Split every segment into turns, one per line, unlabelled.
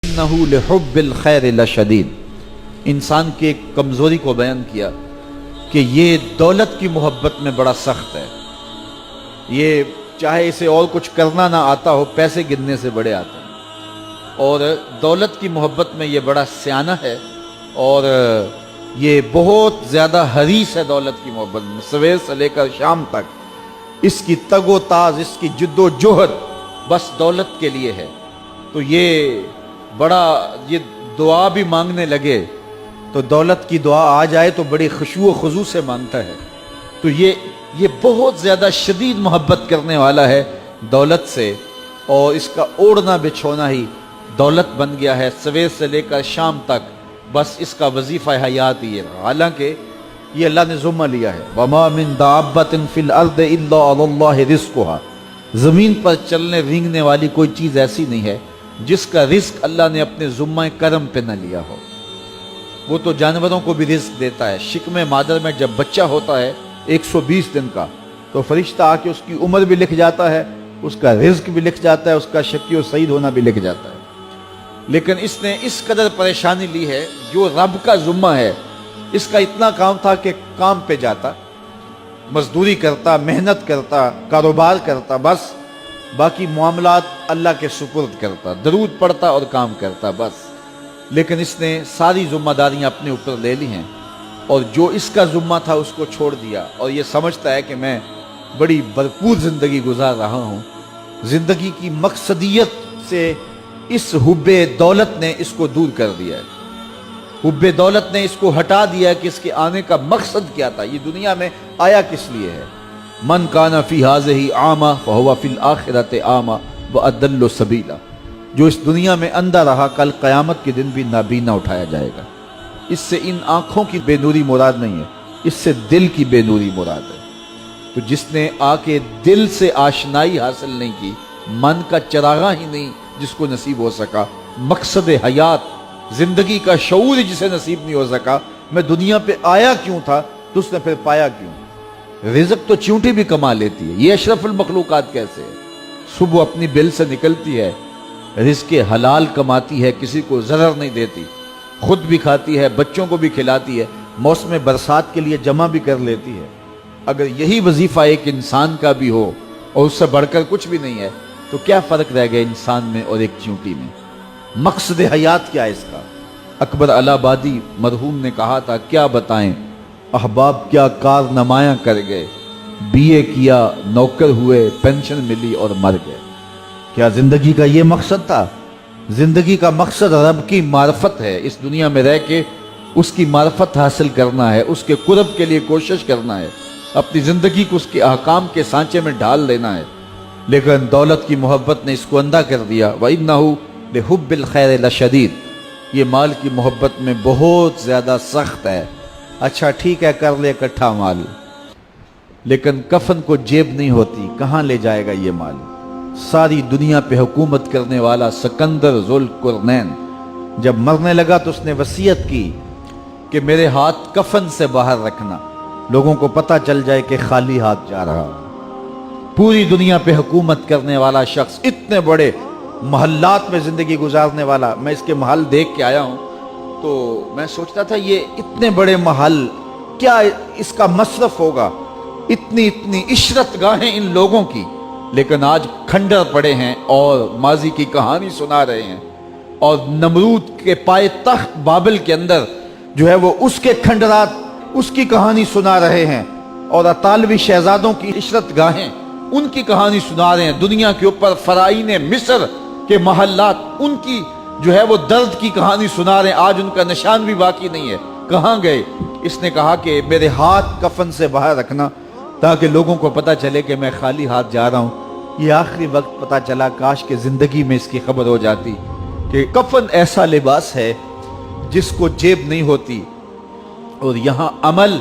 इन्नहु लिहुब्बिल खैर लशदीद। इंसान की एक कमज़ोरी को बयान किया कि ये दौलत की मोहब्बत में बड़ा सख्त है। ये चाहे इसे और कुछ करना ना आता हो, पैसे गिनने से बड़े आते हैं। और दौलत की मोहब्बत में ये बड़ा सियाना है और ये बहुत ज़्यादा हरीस है दौलत की मोहब्बत में। सवेर से लेकर शाम तक इसकी तगोताज, इसकी जिद्दोजहद बस दौलत के लिए है। तो ये दुआ भी मांगने लगे तो दौलत की दुआ आ जाए तो बड़ी खुशू खुजू से मांगता है। तो ये बहुत ज़्यादा शदीद मोहब्बत करने वाला है दौलत से, और इसका ओढ़ना बिछोना ही दौलत बन गया है। सवेर से लेकर शाम तक बस इसका वजीफ़ा हयात ही है। हालांकि ये अल्लाह ने ज़ुम्मा लिया है, वमा मिन दाब्बतिन फिल अर्द इल्ला अलल्लाहि रिज़्क़ुहा। ज़मीन पर चलने रेंगने वाली कोई चीज़ ऐसी नहीं है जिसका रिस्क अल्लाह ने अपने ज़ुम्मा करम पे न लिया हो। वो तो जानवरों को भी रिस्क देता है। शिकमे मादर में जब बच्चा होता है 120 दिन का, तो फरिश्ता आके उसकी उम्र भी लिख जाता है, उसका रिस्क भी लिख जाता है, उसका शकी और सईद होना भी लिख जाता है। लेकिन इसने इस कदर परेशानी ली है, जो रब का ज़ुम्मा है। इसका इतना काम था कि काम पे जाता, मजदूरी करता, मेहनत करता, कारोबार करता, बस बाकी मामलात अल्लाह के सुपुर्द करता, दरूद पढ़ता और काम करता, बस। लेकिन इसने सारी जिम्मेदारियां अपने ऊपर ले ली हैं और जो इसका जुम्मा था उसको छोड़ दिया, और ये समझता है कि मैं बड़ी भरपूर ज़िंदगी गुजार रहा हूँ। ज़िंदगी की मकसदियत से इस हुब्बे दौलत ने इसको दूर कर दिया है। हुब्बे दौलत ने इसको हटा दिया कि इसके आने का मकसद क्या था, ये दुनिया में आया किस लिए है। मन काना फी हाज़िही आमा फहुवा फिल आखिरति आमा व अदल्लु सबीला। जो इस दुनिया में अंधा रहा, कल क़यामत के दिन भी नाबीना उठाया जाएगा। इससे इन आँखों की बेनूरी मुराद नहीं है, इससे दिल की बेनूरी मुराद है। तो जिसने आके दिल से आशनाई हासिल नहीं की, मन का चरागा ही नहीं जिसको नसीब हो सका, मकसद हयात जिंदगी का शऊर जिसे नसीब नहीं हो सका, मैं दुनिया पे आया क्यों था, तो उसने फिर पाया क्यों। रिज़्क़ तो चींटी भी कमा लेती है, ये अशरफुल मखलूकात कैसे है। सुबह अपनी बिल से निकलती है, रिज़्क़ हलाल कमाती है, किसी को ज़रर नहीं देती, खुद भी खाती है, बच्चों को भी खिलाती है, मौसम बरसात के लिए जमा भी कर लेती है। अगर यही वजीफ़ा एक इंसान का भी हो और उससे बढ़कर कुछ भी नहीं है, तो क्या फ़र्क रह गया इंसान में और एक चींटी में। मकसद हयात क्या है इसका। अकबर अलाहाबादी मरहूम ने कहा था, क्या बताएं अहबाब क्या कारनामायां कर गए, बीए किया, नौकर हुए, पेंशन मिली और मर गए। क्या जिंदगी का ये मकसद था। जिंदगी का मकसद रब की मार्फत है, इस दुनिया में रह के उसकी मार्फत हासिल करना है, उसके कुर्ब के लिए कोशिश करना है, अपनी जिंदगी को उसके अहकाम के सांचे में ढाल देना है। लेकिन दौलत की मोहब्बत ने इसको अंधा कर दिया। व इन्नहु लिहुब्बिल खैर लशदीद। ये माल की मोहब्बत में बहुत ज़्यादा सख्त है। अच्छा ठीक है, कर ले इकट्ठा माल, लेकिन कफन को जेब नहीं होती, कहाँ ले जाएगा ये माल। सारी दुनिया पे हुकूमत करने वाला सिकंदर ज़ुल्क़ुरनैन जब मरने लगा तो उसने वसीयत की कि मेरे हाथ कफन से बाहर रखना, लोगों को पता चल जाए कि खाली हाथ जा रहा। पूरी दुनिया पे हुकूमत करने वाला शख्स, इतने बड़े महल्लात में ज़िंदगी गुजारने वाला। मैं इसके महल देख के आया हूँ तो मैं सोचता था ये इतने बड़े महल, क्या इसका मसरफ होगा, इतनी इतनी इशरत गाहें इन लोगों की। लेकिन आज खंडर पड़े हैं और माजी की कहानी सुना रहे हैं, और नमरूद के पाए तख्त बाबिल के अंदर जो है वो उसके खंडरात, उसकी कहानी सुना रहे हैं, और अतालवी शहजादों की इशरत गाहें उनकी कहानी सुना रहे हैं। दुनिया के ऊपर फराईने मिस्र के महल्लात, उनकी जो है वो दर्द की कहानी सुना रहे हैं। आज उनका निशान भी बाकी नहीं है, कहाँ गए। इसने कहा कि मेरे हाथ कफन से बाहर रखना ताकि लोगों को पता चले कि मैं खाली हाथ जा रहा हूँ। ये आखिरी वक्त पता चला, काश के ज़िंदगी में इसकी खबर हो जाती कि कफन ऐसा लिबास है जिसको जेब नहीं होती, और यहाँ अमल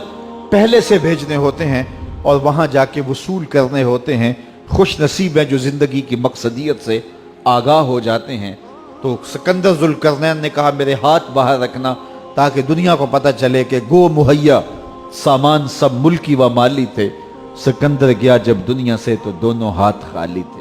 पहले से भेजने होते हैं और वहाँ जाके वसूल करने होते हैं। खुश नसीब है जो ज़िंदगी की मकसदियत से आगाह हो जाते हैं। तो सिकंदर ज़ुल्क़ुरनैन ने कहा मेरे हाथ बाहर रखना ताकि दुनिया को पता चले कि गो मुहैया सामान सब मुल्की व माली थे। सिकंदर गया जब दुनिया से तो दोनों हाथ खाली थे।